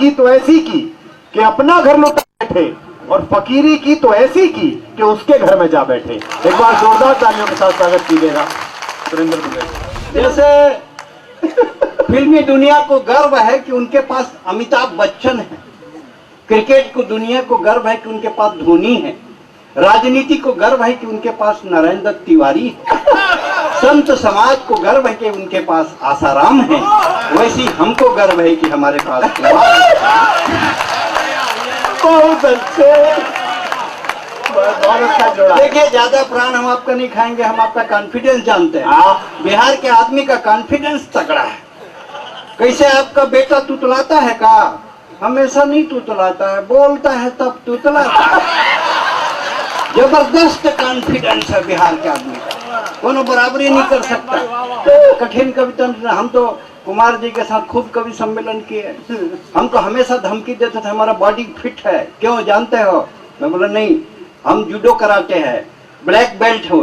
की तो ऐसी की कि अपना घर लुटा बैठे, और फकीरी की तो ऐसी की कि उसके घर में जा बैठे। एक बार जोरदार तालियों के साथ स्वागत कीजिएगा सुरेंद्र दुबे। जैसे फिल्मी दुनिया को गर्व है कि उनके पास अमिताभ बच्चन है, क्रिकेट को दुनिया को गर्व है कि उनके पास धोनी है, राजनीति को गर्व है कि उनके पास नरेंद्र तिवारी है, संत समाज को गर्व है कि उनके पास आसाराम है, वैसी हमको गर्व है कि हमारे पास बहुत अच्छे, बहुत अच्छा जोड़ा। देखिए, ज्यादा प्राण हम आपका नहीं खाएंगे, हम आपका कॉन्फिडेंस जानते हैं। बिहार के आदमी का कॉन्फिडेंस तगड़ा है। कैसे आपका बेटा तुतलाता है का? हमेशा नहीं तुतलाता है, बोलता है तब तुतलाता है। जबरदस्त कॉन्फिडेंस है बिहार के आदमी का, कोनो बराबरी नहीं कर सकता। तो कठिन कविता, हम तो कुमार जी के साथ खूब कवि सम्मेलन किए, हमको हमेशा धमकी देते थे हमारा बॉडी फिट है, क्यों जानते हो? मैं बोला नहीं, हम जूडो कराटे हैं, ब्लैक बेल्ट हो।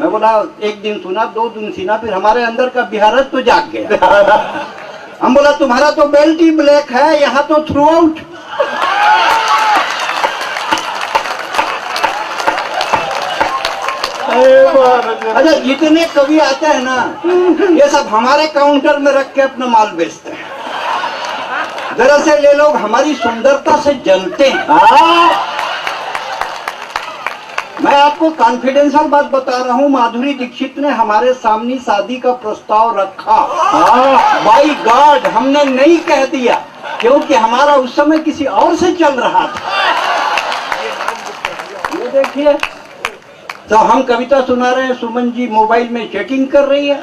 मैं बोला एक दिन सुना, 2 दिन सुना, फिर हमारे अंदर का बिहारत तो जाग गया। हम बोला तुम्हारा तो बेल्ट ही ब्लैक है, यहाँ तो थ्रू आउट। अच्छा, जितने कवि आते हैं ना, ये सब हमारे काउंटर में रख के अपना माल बेचते हैं। दरअसल ये लोग हमारी सुंदरता से जलते हैं। मैं आपको कॉन्फिडेंशियल बात बता रहा हूँ, माधुरी दीक्षित ने हमारे सामने शादी का प्रस्ताव रखा। बाय गॉड, हमने नहीं कह दिया, क्योंकि हमारा उस समय किसी और से चल रहा था। ये देखिए, तो हम कविता सुना रहे हैं, सुमन जी मोबाइल में चैटिंग कर रही है।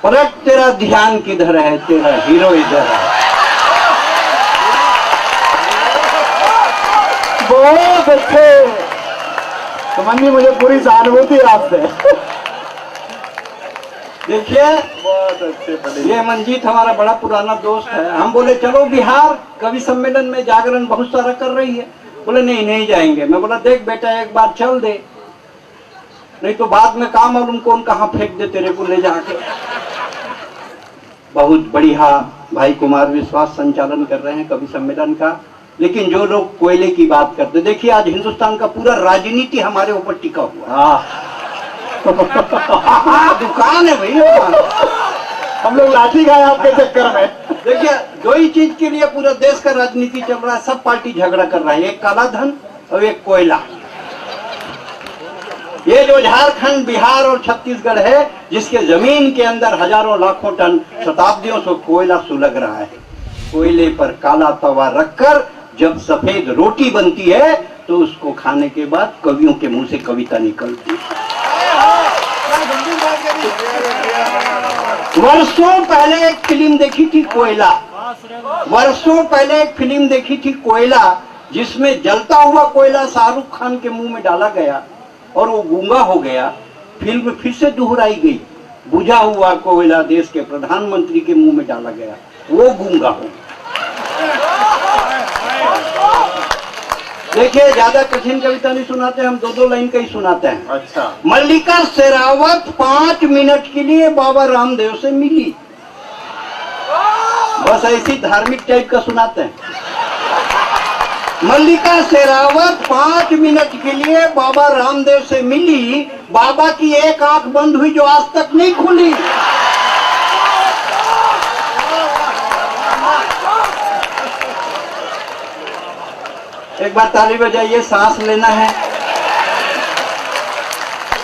पलट, तेरा ध्यान किधर है, तेरा हीरो इधर है। बहुत अच्छे सुमन जी, मुझे पूरी सहानुभूति है आपसे। देखिए, बहुत अच्छे। ये मंजीत हमारा बड़ा पुराना दोस्त है। हम बोले चलो बिहार कवि सम्मेलन में, जागरण बहुत सारा कर रही है। बोले नहीं, नहीं जाएंगे। मैं बोला देख बेटा, एक बार चल दे, नहीं तो बाद में काम मालूम कौन कहाँ फेंक दे तेरे को ले जाके। बहुत बढ़िया भाई कुमार विश्वास संचालन कर रहे हैं कवि सम्मेलन का। लेकिन जो लोग कोयले की बात करते, देखिए आज हिंदुस्तान का पूरा राजनीति हमारे ऊपर टिका हुआ। दुकान है भैया, हम लोग लाठी खाए आपके चक्कर में। देखिए, 2 ही चीज के लिए पूरा देश का राजनीति चल रहा है, सब पार्टी झगड़ा कर रहा है, एक काला धन और एक कोयला। ये जो झारखंड, बिहार और छत्तीसगढ़ है, जिसके जमीन के अंदर हजारों लाखों टन शताब्दियों से कोयला सुलग रहा है, कोयले पर काला तवा रखकर जब सफेद रोटी बनती है तो उसको खाने के बाद कवियों के मुंह से कविता निकलती है। वर्षों पहले एक फिल्म देखी थी कोयला, वर्षों पहले एक फिल्म देखी थी कोयला, जिसमें जलता हुआ कोयला शाहरुख खान के मुंह में डाला गया और वो गूंगा हो गया। फिल्म फिर से दोहराई गई, बुझा हुआ कोयला देश के प्रधानमंत्री के मुंह में डाला गया, वो गूंगा हो। देखिए, ज्यादा कठिन कविता नहीं सुनाते हम, 2-2 लाइन का ही सुनाते हैं। अच्छा। मल्लिका शेरावत 5 मिनट के लिए बाबा रामदेव से मिली, बस ऐसी धार्मिक टाइप का सुनाते हैं। मल्लिका शेरावत 5 मिनट के लिए बाबा रामदेव से मिली, बाबा की एक आंख बंद हुई जो आज तक नहीं खुली। एक बार ताली बजाइए, सांस लेना है।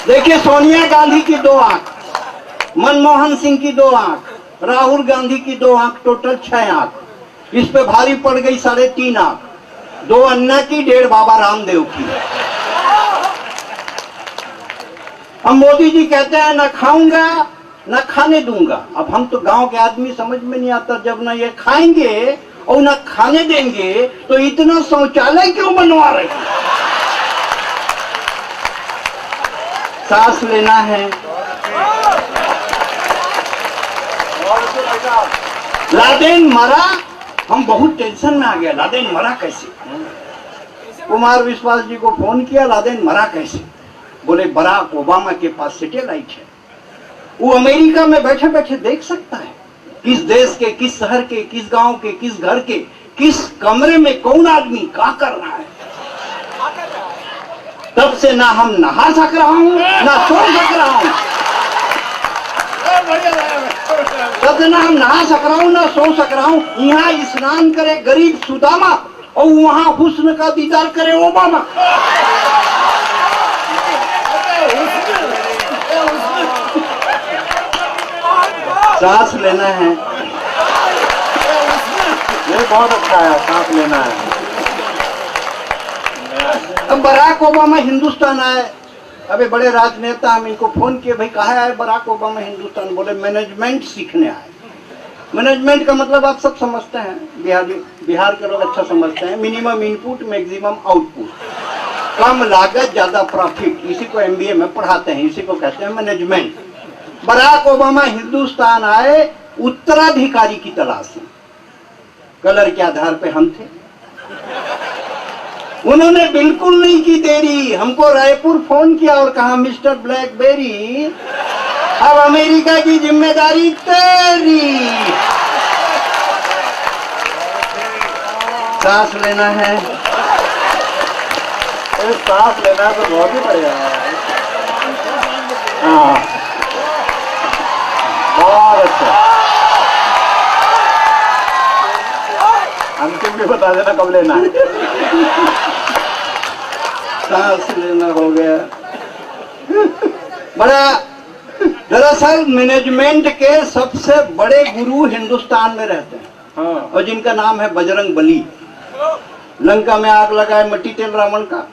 देखिए, सोनिया गांधी की 2 आंख, मनमोहन सिंह की 2 आंख, राहुल गांधी की 2 आंख, टोटल 6 आंख। इस पे भारी पड़ गई 3.5 आंख, 2 अन्ना की, 1.5 बाबा रामदेव की। हम मोदी जी कहते हैं न खाऊंगा न खाने दूंगा। अब हम तो गांव के आदमी, समझ में नहीं आता, जब ना ये खाएंगे और न खाने देंगे तो इतना शौचालय क्यों बनवा रहे? सांस लेना है। लादेन मरा, हम बहुत टेंशन में आ गया, लादेन मरा कैसे? कुमार विश्वास जी को फोन किया, लादेन मरा कैसे? बोले बराक ओबामा के पास सैटेलाइट है, वो अमेरिका में बैठे बैठे देख सकता है। किस देश के, किस शहर के, किस गांव के, किस घर के, किस कमरे में कौन आदमी क्या कर रहा है। तब से ना हम नहा सक रहा हूं ना सो सक रहा हूं, तब से ना हम नहा सक रहा हूं ना सो सक रहा हूं। यहाँ स्नान करे गरीब सुदामा और वहां हुस्न का दीदार करे ओबामा। सांस लेना है, ये बहुत अच्छा है, सांस लेना है। अब बराक ओबामा हिंदुस्तान आए, अबे बड़े राजनेता, हम इनको फोन किए, भाई कहाँ आए बराक ओबामा हिंदुस्तान? बोले मैनेजमेंट सीखने आए। मैनेजमेंट का मतलब आप सब समझते हैं, बिहार के लोग अच्छा समझते हैं, मिनिमम इनपुट मैक्सिमम आउटपुट, कम लागत ज्यादा प्रॉफिट, इसी को एमबीए में पढ़ाते हैं, इसी को कहते हैं मैनेजमेंट। बराक ओबामा हिंदुस्तान आए उत्तराधिकारी की तलाश में, कलर के आधार पे हम थे। उन्होंने बिल्कुल नहीं की देरी, हमको रायपुर फोन किया और कहा मिस्टर ब्लैकबेरी अब अमेरिका की जिम्मेदारी तेरी। सांस लेना है, सांस लेना तो बहुत ही बढ़िया है। हाँ, बहुत अच्छा। अंतिम भी बता देना कब लेना है। सांस लेना हो गया। बड़ा दरअसल मैनेजमेंट के सबसे बड़े गुरु हिंदुस्तान में रहते हैं। हाँ। और जिनका नाम है बजरंग बली। लंका में आग लगाए मट्टी तेल रावण का,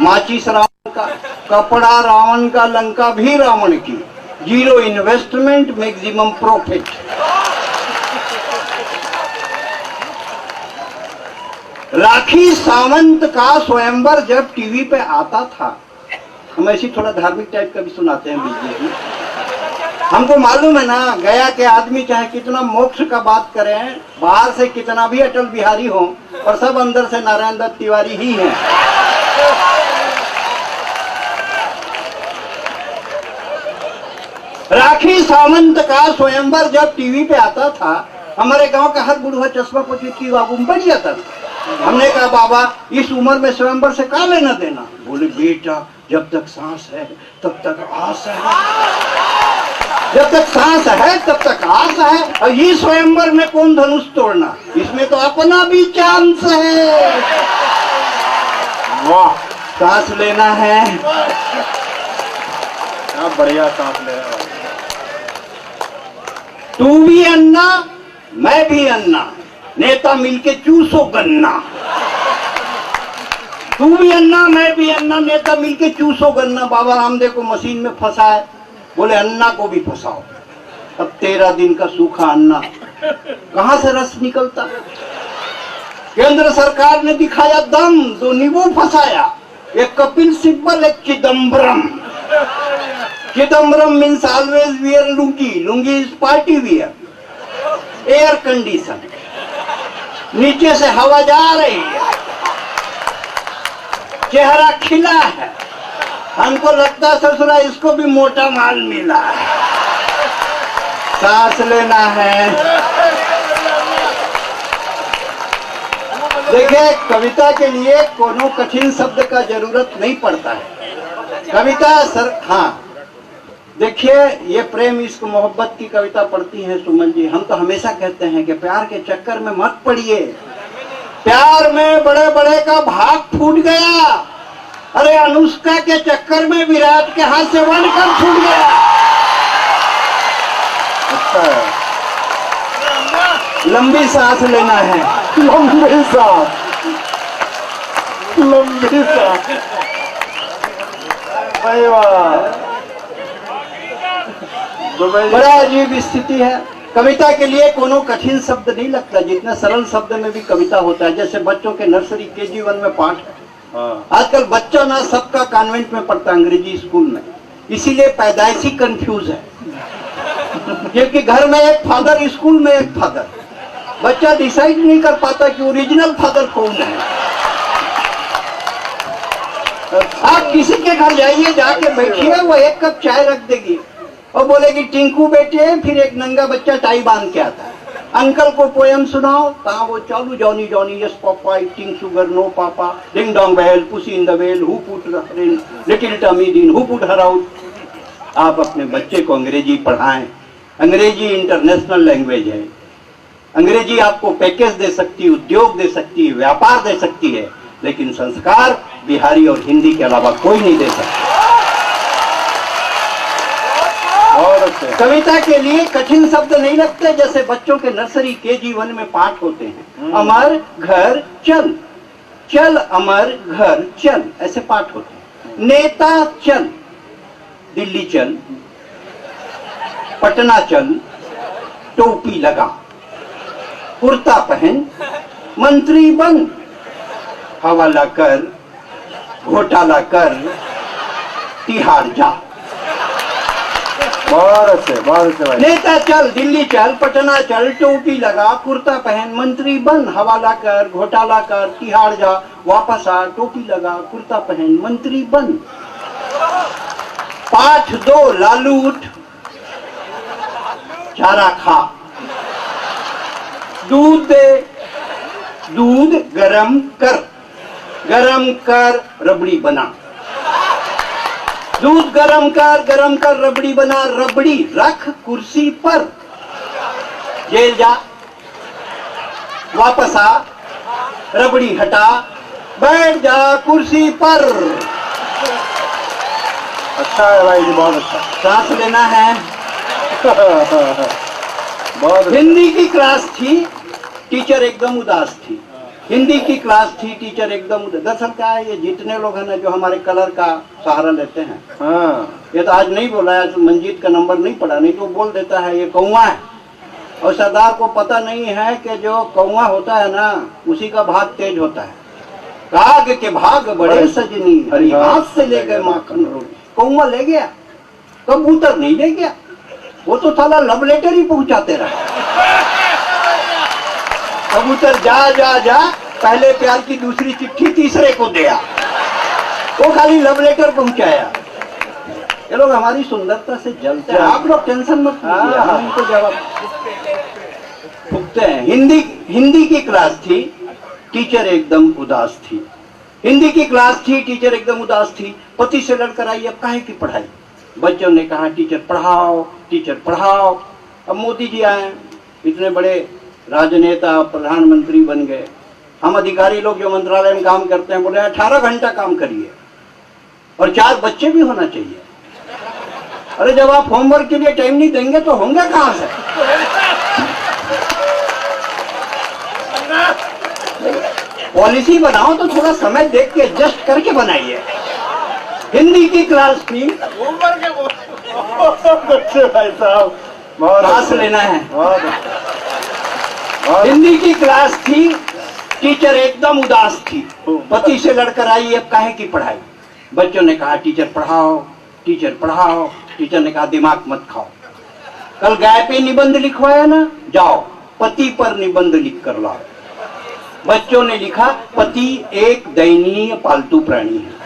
माचिस रावण का, कपड़ा रावण का, लंका भी रावण की, zero investment maximum profit. Rakhi Sawant का स्वयंवर जब टीवी पे आता था, हम ऐसी थोड़ा धार्मिक टाइप का भी सुनाते हैं बीच बीच में। हमको मालूम है ना, गया के आदमी चाहे कितना मोक्ष का बात करें, बाहर से कितना भी अटल बिहारी हो, और सब अंदर से नारायण दत्त तिवारी ही हैं। राखी सावंत का स्वयंवर जब टीवी पे आता था, हमारे गांव का हर बुढ़वा चश्मा पोती की बाबू में बढ़ जाता था। हमने कहा बाबा इस उम्र में स्वयंवर से क्या लेना देना? बोले बेटा जब तक सांस है तब तक आस है, जब तक सांस है तब तक आस है। और ये स्वयंवर में कौन धनुष तोड़ना, इसमें तो अपना भी चांस है। वाह, सांस लेना है, क्या बढ़िया सांस ले रहा है। तू भी अन्ना मैं भी अन्ना, नेता मिलके चूसो गन्ना। तू भी अन्ना मैं भी अन्ना, नेता मिलके चूसो गन्ना। बाबा रामदेव को मशीन में फंसाए, बोले अन्ना को भी फंसाओ। अब 13 दिन का सूखा अन्ना, कहां से रस निकलता? केंद्र सरकार ने दिखाया दम, 2 नींबू फंसाया, एक कपिल सिब्बल एक Chidambaram. Chidambaram means always wear lungi, lungi is party wear. Air condition, नीचे से हवा जा रही है, चेहरा खिला है। हमको लगता है ससुरा इसको भी मोटा माल मिला है। सांस लेना है। देखिए कविता के लिए कोनो कठिन शब्द का जरूरत नहीं पड़ता है। कविता हाँ देखिए, ये प्रेम इश्क मोहब्बत की कविता पढ़ती हैं सुमन जी। हम तो हमेशा कहते हैं कि प्यार के चक्कर में मत पड़िए, प्यार में बड़े बड़े का भाग फूट गया। अरे अनुष्का के चक्कर में विराट के हाथ से वर्ल्ड कप छूट गया। अच्छा है। लंबी सांस लेना है, लंबी सांस, लंबी सांस। भाई वाह, बड़ा अजीब स्थिति है। कविता के लिए कोनो कठिन शब्द नहीं लगता, जितने सरल शब्द में भी कविता होता है। जैसे बच्चों के नर्सरी KG1 में पाठ है। आजकल बच्चा ना सबका कॉन्वेंट में पढ़ता, अंग्रेजी स्कूल में, इसीलिए पैदाइशी कंफ्यूज है। क्योंकि घर में एक फादर, स्कूल में एक फादर, बच्चा डिसाइड नहीं कर पाता कि ओरिजिनल फादर कौन है। आप किसी के घर जाइए, जाके बैठिए, वो 1 कप चाय रख देगी, और बोले कि टिंकू बेटे, फिर एक नंगा बच्चा टाई बांध के आता है, अंकल को पोयम सुनाओ, कहा वो चालू Johnny Johnny yes papa eating sugar no papa, ding dong bell pussy in the well who put little Tommy thin who put her out. आप अपने बच्चे को अंग्रेजी पढ़ाएं, अंग्रेजी इंटरनेशनल लैंग्वेज है, अंग्रेजी आपको पैकेज दे सकती है, उद्योग दे सकती है, व्यापार दे सकती है, लेकिन संस्कार बिहारी और हिंदी के अलावा कोई नहीं दे सकता। कविता के लिए कठिन शब्द नहीं लगते, जैसे बच्चों के नर्सरी KG1 में पाठ होते हैं, अमर घर चल, चल अमर घर चल, ऐसे पाठ होते हैं। नेता चल, दिल्ली चल, पटना चल, टोपी लगा, कुर्ता पहन, मंत्री बन, हवाला कर, घोटाला कर, तिहाड़ जा। बहुत से भाई। नेता चल, दिल्ली चल, पटना चल, टोपी लगा, कुर्ता पहन, मंत्री बन, हवाला कर, घोटाला कर, तिहाड़ जा, वापस आ, टोपी लगा, कुर्ता पहन, मंत्री बन। पाठ 2, लालू उठ, चारा खा, दूध दे, दूध गरम कर, गरम कर रबड़ी बना, दूध गरम कर रबड़ी बना, रबड़ी रख कुर्सी पर, जेल जा, वापस आ, रबड़ी हटा, बैठ जा कुर्सी पर। अच्छा है भाई जी, बहुत अच्छा। सांस लेना है। बहुत अच्छा। हिंदी की क्लास थी, टीचर एकदम उदास थी। हिंदी की क्लास थी, टीचर एकदम उदास। दरअसल क्या है, ये जितने लोग हैं ना जो हमारे कलर का सहारा लेते हैं, हाँ, ये तो आज नहीं बोला है, तो मंजीत का नंबर नहीं पड़ा, नहीं तो बोल देता है ये कौआ है। और सरदार को पता नहीं है कि जो कौआ होता है ना, उसी का भाग तेज होता है। काग के भाग बड़े सजनी, हरी हाथ से ले गए माखन रोटी। कौआ ले गया, कबूतर नहीं ले गया, वो तो साला लव लेटर ही पहुंचाते रहे। कबूतर जा जा जा, पहले प्यार की दूसरी चिट्ठी तीसरे को दिया, वो खाली लव लेटर पहुंचाया। ये लोग हमारी सुंदरता से जलते हैं, आप लोग टेंशन मत लीजिए, हम उनको जवाब फूकते हैं। हिंदी की क्लास थी, टीचर एकदम उदास थी। हिंदी की क्लास थी, टीचर एकदम उदास थी। पति से लड़कर आई, अब काहे की पढ़ाई। बच्चों ने कहा टीचर पढ़ाओ, टीचर पढ़ाओ। अब मोदी जी आए, इतने बड़े राजनेता, प्रधानमंत्री बन गए। हम अधिकारी लोग जो मंत्रालय में काम करते हैं बोले 18 घंटा काम करिए और 4 बच्चे भी होना चाहिए। अरे जब आप होमवर्क के लिए टाइम नहीं देंगे तो होंगे कहां से। पॉलिसी बनाओ तो थोड़ा समय देख के एडजस्ट करके बनाइए। हिंदी की क्लास थी, अच्छे भाई साहब, क्लास लेना है। हिंदी की क्लास थी, टीचर एकदम उदास थी। पति से लड़कर आई, अब काहे की पढ़ाई। बच्चों ने कहा टीचर पढ़ाओ, टीचर पढ़ाओ। टीचर ने कहा दिमाग मत खाओ, कल गाय पे निबंध लिखवाया ना, जाओ पति पर निबंध लिख कर लाओ। बच्चों ने लिखा पति एक दयनीय पालतू प्राणी है।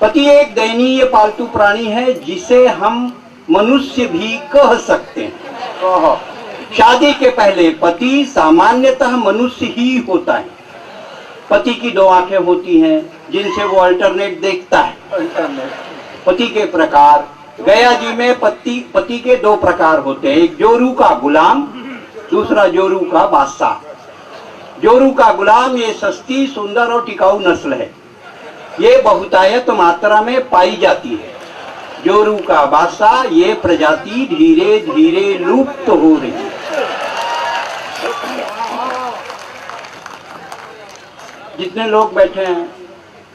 पति एक दयनीय पालतू प्राणी है जिसे हम मनुष्य भी कह सकते हैं। शादी के पहले पति सामान्यतः मनुष्य ही होता है। पति की 2 आंखें होती हैं जिनसे वो अल्टरनेट देखता है। पति के प्रकार, गया जी में पति के 2 प्रकार होते हैं, एक जोरू का गुलाम, दूसरा जोरू का बादशाह। जोरू का गुलाम ये सस्ती, सुंदर और टिकाऊ नस्ल है, ये बहुतायत मात्रा में पाई जाती है। जोरू का बादशाह ये प्रजाति धीरे धीरे लुप्त हो रही है। जितने लोग बैठे हैं,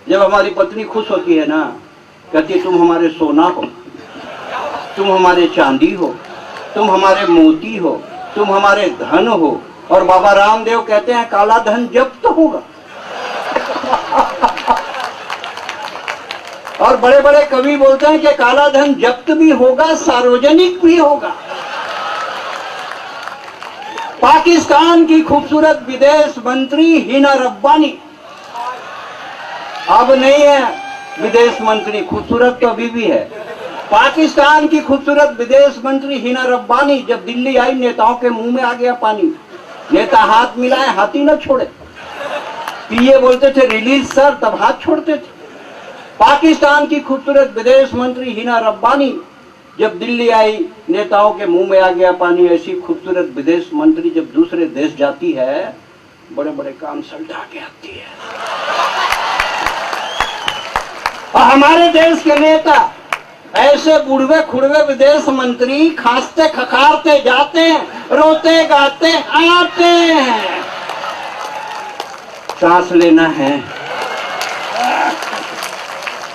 जब हमारी पत्नी खुश होती है ना, कहती तुम हमारे सोना हो, तुम हमारे चांदी हो, तुम हमारे मोती हो, तुम हमारे धन हो। और बाबा रामदेव कहते हैं काला धन जब्त होगा। और बड़े बड़े कवि बोलते हैं कि काला धन जब्त भी होगा, सार्वजनिक भी होगा। पाकिस्तान की खूबसूरत विदेश मंत्री हिना रब्बानी अब नहीं है विदेश मंत्री, खूबसूरत तो अभी भी है। पाकिस्तान की खूबसूरत विदेश मंत्री हिना रब्बानी जब दिल्ली आई, नेताओं के मुंह में आ गया पानी। नेता हाथ मिलाए, हाथी न छोड़े। पीए बोलते थे रिलीज सर, तब हाथ छोड़ते थे। पाकिस्तान की खूबसूरत विदेश मंत्री हिना रब्बानी जब दिल्ली आई, नेताओं के मुंह में आ गया पानी। ऐसी खूबसूरत विदेश मंत्री जब दूसरे देश जाती है, बड़े बड़े काम सल्टा के आती है। और हमारे देश के नेता ऐसे बुढ़वे खुड़वे विदेश मंत्री खांसते खखारते जाते हैं, रोते गाते आते हैं। सांस लेना है।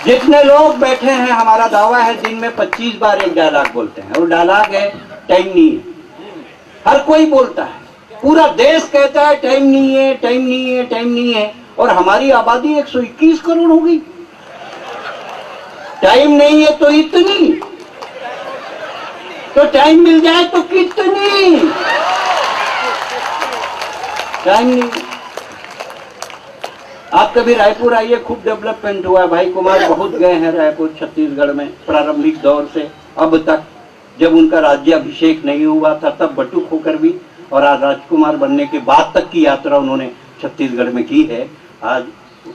जितने लोग बैठे हैं, हमारा दावा है दिन में 25 बार एक डायलॉग बोलते हैं, और डायलॉग है टाइम नहीं है। हर कोई बोलता है, पूरा देश कहता है टाइम नहीं है, टाइम नहीं है, टाइम नहीं है। और हमारी आबादी 121 करोड़ हो गई। टाइम नहीं है तो इतनी, तो टाइम मिल जाए तो कितनी। टाइम नहीं। आप कभी रायपुर आइए, खूब डेवलपमेंट हुआ है। भाई कुमार बहुत गए हैं रायपुर छत्तीसगढ़ में, प्रारंभिक दौर से अब तक। जब उनका राज्याभिषेक नहीं हुआ था तब बटुक होकर भी, और आज राजकुमार बनने के बाद तक की यात्रा उन्होंने छत्तीसगढ़ में की है। आज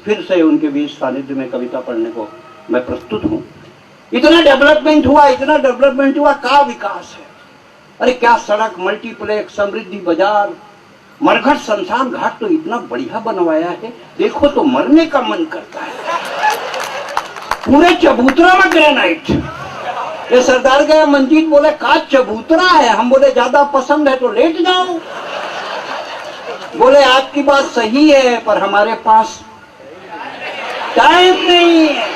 फिर से उनके बीच सानिध्य में कविता पढ़ने को मैं प्रस्तुत हूँ। इतना डेवलपमेंट हुआ, इतना डेवलपमेंट हुआ, क्या विकास है। अरे क्या सड़क, मल्टीप्लेक्स, समृद्धि बाजार, मरघट शमशान घाट तो इतना बढ़िया बनवाया है, देखो तो मरने का मन करता है। पूरे चबूतरा में ग्रेनाइट। ये सरदार गया, मंजीत बोले का चबूतरा है। हम बोले ज्यादा पसंद है तो लेट जाओ। बोले आपकी बात सही है, पर हमारे पास टाइम नहीं है।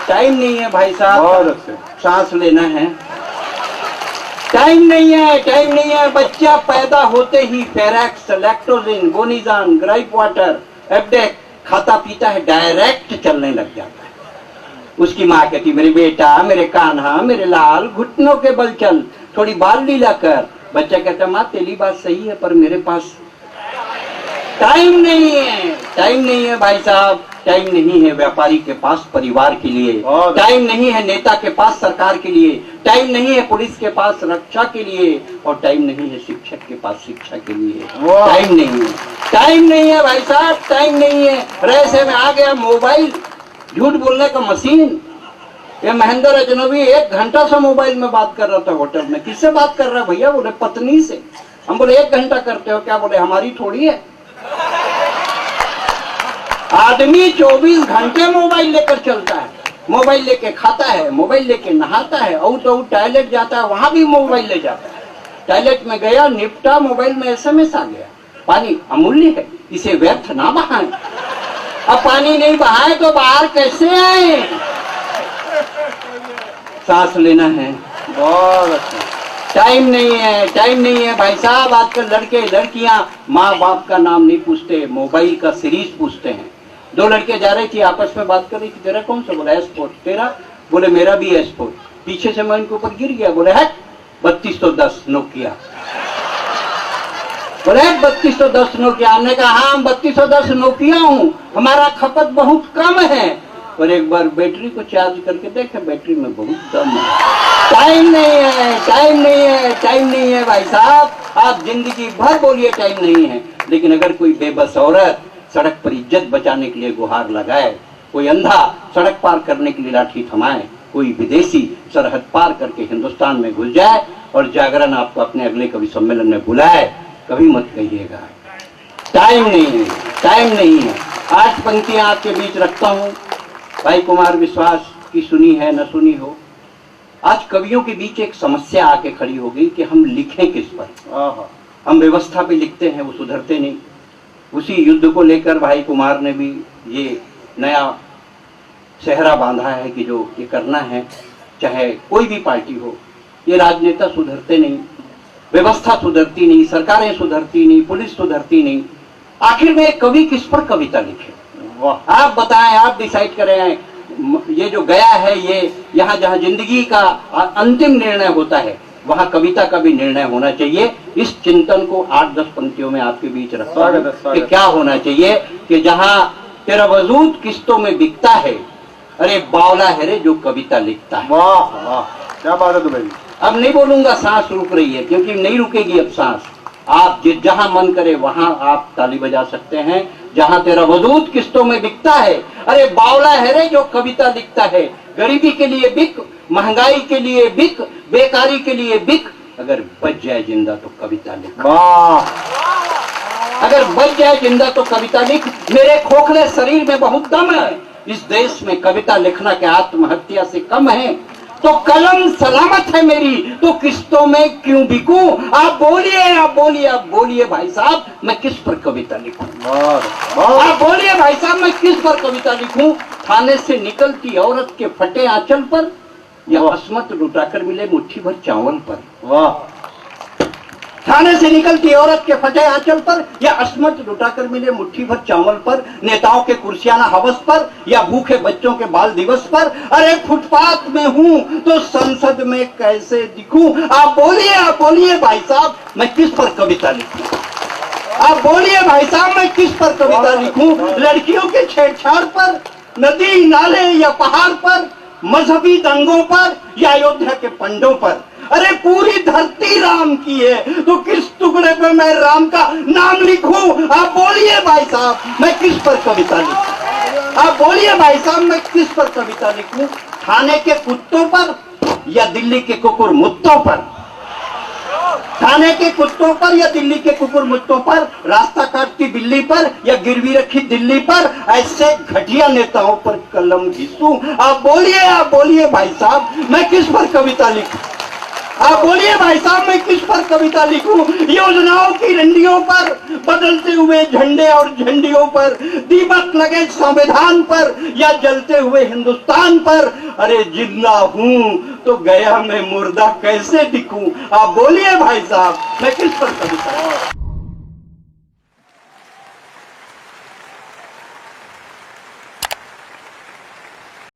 टाइम नहीं है भाई साहब, सांस लेना है। टाइम नहीं है, टाइम नहीं है। बच्चा पैदा होते ही फेरेक्स, लैक्टोजिन, गोनिजान, ग्राइप वाटर, एब्डेक खाता पीता है, डायरेक्ट चलने लग जाता है। उसकी माँ कहती मेरे बेटा, मेरे कान्हा, मेरे लाल, घुटनों के बल चल, थोड़ी बाल लीला कर। बच्चा कहता माँ तेरी बात सही है, पर मेरे पास टाइम नहीं है। टाइम नहीं है भाई साहब, टाइम नहीं है व्यापारी के पास परिवार के लिए, टाइम नहीं है नेता के पास सरकार के लिए, टाइम नहीं है पुलिस के पास रक्षा के लिए, और टाइम नहीं है शिक्षक के पास शिक्षा के लिए। टाइम नहीं है, टाइम नहीं है भाई साहब, टाइम नहीं है। ऐसे में आ गया मोबाइल, झूठ बोलने का मशीन। ये महेंद्र अजनबी 1 घंटा से मोबाइल में बात कर रहा था होटल में। किससे बात कर रहा है भैया? बोले पत्नी से। हम बोले 1 घंटा करते हो क्या? बोले हमारी थोड़ी है। आदमी 24 घंटे मोबाइल लेकर चलता है, मोबाइल लेके खाता है, मोबाइल लेके नहाता है, और तो टॉयलेट जाता है वहां भी मोबाइल ले जाता है। टॉयलेट में गया, निपटा, मोबाइल में एसएमएस आ गया। पानी अमूल्य है, इसे व्यर्थ ना बहाएं। अब पानी नहीं बहाए तो बाहर कैसे आए? सांस लेना है। बहुत अच्छा। टाइम नहीं है, टाइम नहीं है भाई साहब। आजकल लड़के लड़कियां माँ बाप का नाम नहीं पूछते, मोबाइल का सीरीज पूछते हैं। 2 लड़के जा रही थी, आपस में बात कर रही थी, तेरा कौन सा? बोला एस्पोर्ट। तेरा? बोले मेरा भी एस्पोर्ट। पीछे से मैं उनके ऊपर गिर गया। बोले है 3210 नोकिया। बोले 3210 नोकिया। हमने कहा हाँ हम 3210 नोकिया हूँ, हमारा खपत बहुत कम है, और एक बार बैटरी को चार्ज करके देखे, बैटरी में बहुत दम है। टाइम नहीं है, टाइम नहीं है, टाइम नहीं है भाई साहब। आप जिंदगी भर बोलिए टाइम नहीं है, लेकिन अगर कोई बेबस औरत सड़क पर इज्जत बचाने के लिए गुहार लगाए, कोई अंधा सड़क पार करने के लिए लाठी थमाए, कोई विदेशी सरहद पार करके हिंदुस्तान में घुस जाए, और जागरण आपको अपने अगले कवि सम्मेलन में बुलाए, कभी मत कहिएगा टाइम नहीं है, टाइम नहीं है। 8 पंक्तियां आपके बीच रखता हूं। भाई कुमार विश्वास की सुनी है न सुनी हो। आज कवियों के बीच एक समस्या आके खड़ी हो गई कि हम लिखें किस पर। हम व्यवस्था पे लिखते हैं, वो सुधरते नहीं। उसी युद्ध को लेकर भाई कुमार ने भी ये नया सेहरा बांधा है कि जो ये करना है, चाहे कोई भी पार्टी हो, ये राजनेता सुधरते नहीं, व्यवस्था सुधरती नहीं, सरकारें सुधरती नहीं, पुलिस सुधरती नहीं। आखिर में एक कवि किस पर कविता लिखे? आप बताएं, आप डिसाइड करें। ये जो गया है, ये यहाँ जहाँ जिंदगी का अंतिम निर्णय होता है, वहाँ कविता का भी निर्णय होना चाहिए। इस चिंतन को 8-10 पंक्तियों में आपके बीच रखता हूं कि क्या होना चाहिए कि जहाँ तेरा वजूद किस्तों में बिकता है, अरे बावला है रे जो कविता लिखता है। वाह वाह, क्या बात है दुबे जी। अब नहीं बोलूंगा, सांस रुक रही है, क्योंकि नहीं रुकेगी अब सांस। आप जहां मन करे वहां आप ताली बजा सकते हैं, जहां तेरा वजूद किस्तों में बिकता है। अरे बावला है रे जो कविता लिखता है, गरीबी के लिए बिक, महंगाई के लिए बिक, बेकारी के लिए बिक, अगर बच जाए जिंदा तो कविता लिख। वाह, अगर बच जाए जिंदा तो कविता लिख। मेरे खोखले शरीर में बहुत दम है, इस देश में कविता लिखना के आत्महत्या से कम है। तो कलम सलामत है मेरी, तो किस्तों में क्यों बिकूं? आप बोलिए, आप बोलिए, आप बोलिए भाई साहब, मैं किस पर कविता लिखूं? आप बोलिए भाई साहब, मैं किस पर कविता लिखूं? थाने से निकलती औरत के फटे आंचल पर, या असमत लुटाकर मिले मुट्ठी भर चावल पर? वाह, थाने से निकलती औरत के फटे आंचल पर, या असमत लुटाकर मिले मुट्ठी भर चावल पर? नेताओं के कुर्सियाना हवस पर, या भूखे बच्चों के बाल दिवस पर? अरे फुटपाथ में हूं तो संसद में कैसे दिखूं? आप बोलिए भाई साहब, मैं किस पर कविता लिखूं? आप बोलिए भाई साहब, मैं किस पर कविता लिखूं? लड़कियों के छेड़छाड़ पर, नदी नाले या पहाड़ पर, मजहबी दंगों पर, या अयोध्या के पंडों पर? अरे पूरी धरती राम की है, तो किस टुकड़े पे मैं राम का नाम लिखूं? आप बोलिए भाई साहब, मैं किस पर कविता लिखूं? आप बोलिए भाई साहब, मैं किस पर कविता लिखूं? थाने के कुत्तों पर, या दिल्ली के कुकुर मुत्तों पर? थाने के कुत्तों पर या दिल्ली के कुकुर मुत्तों पर? रास्ता काटती बिल्ली पर, या गिरवी रखी दिल्ली पर? ऐसे घटिया नेताओं पर कलम घिसूं? आप बोलिए भाई साहब, मैं किस पर कविता लिखूं? आप बोलिए भाई साहब, मैं किस पर कविता लिखूं? योजनाओं की रंडियों पर, बदलते हुए झंडे और झंडियों पर, दीपक लगे संविधान पर, या जलते हुए हिंदुस्तान पर? अरे जिंदा हूं तो गया मैं मुर्दा कैसे दिखूं? आप बोलिए भाई साहब, मैं किस पर कविता लिखूं?